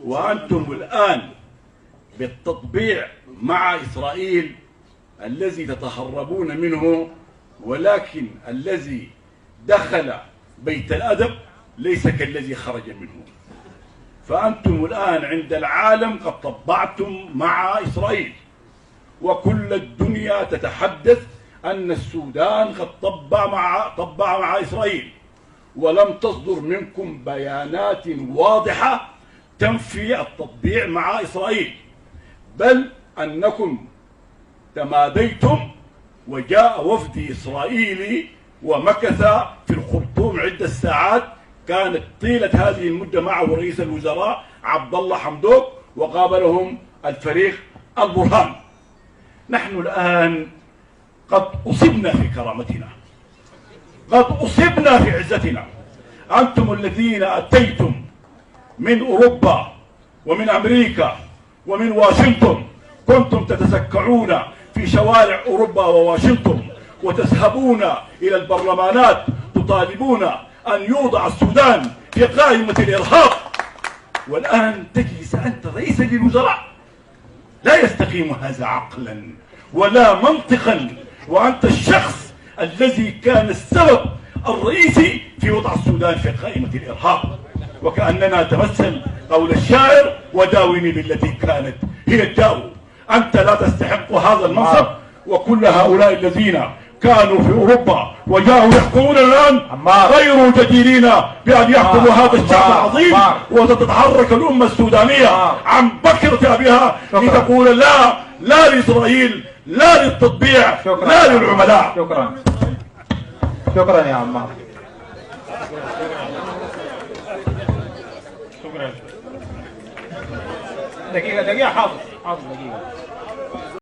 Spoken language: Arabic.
وأنتم الآن بالتطبيع مع إسرائيل الذي تتهربون منه، ولكن الذي دخل بيت الأدب ليس كالذي خرج منه. فأنتم الآن عند العالم قد طبعتم مع إسرائيل، وكل الدنيا تتحدث أن السودان قد طبع مع إسرائيل، ولم تصدر منكم بيانات واضحة تنفي التطبيع مع إسرائيل، بل أنكم تماديتم وجاء وفد إسرائيلي ومكث في الخرطوم عدة ساعات، كانت طيلة هذه المدة معه رئيس الوزراء عبد الله حمدوك، وقابلهم الفريق البرهان. نحن الآن قد أصبنا في كرامتنا، قد أصبنا في عزتنا. أنتم الذين أتيتم من أوروبا ومن أمريكا ومن واشنطن، كنتم تتسكعون في شوارع أوروبا وواشنطن وتذهبون إلى البرلمانات تطالبون أن يوضع السودان في قائمة الإرهاب، والآن تجلس أنت رئيسا للوزراء. لا يستقيم هذا عقلا ولا منطقا، وأنت الشخص الذي كان السبب الرئيسي في وضع السودان في قائمة الإرهاب. وكأننا نتمثل قول الشاعر: وداوني بالتي كانت هي الداء. أنت لا تستحق هذا المنصب، وكل هؤلاء الذين كانوا في أوروبا وجاءوا يحكمون الآن غير جديرين بأن يحكموا هذا الشعب العظيم. وتتحرك الأمة السودانية عن بكرة أبيها لتقول لا لإسرائيل، لا للتطبيع، لا للعملاء. شكرا يا عمار. دقيقة حافظ دقيقة.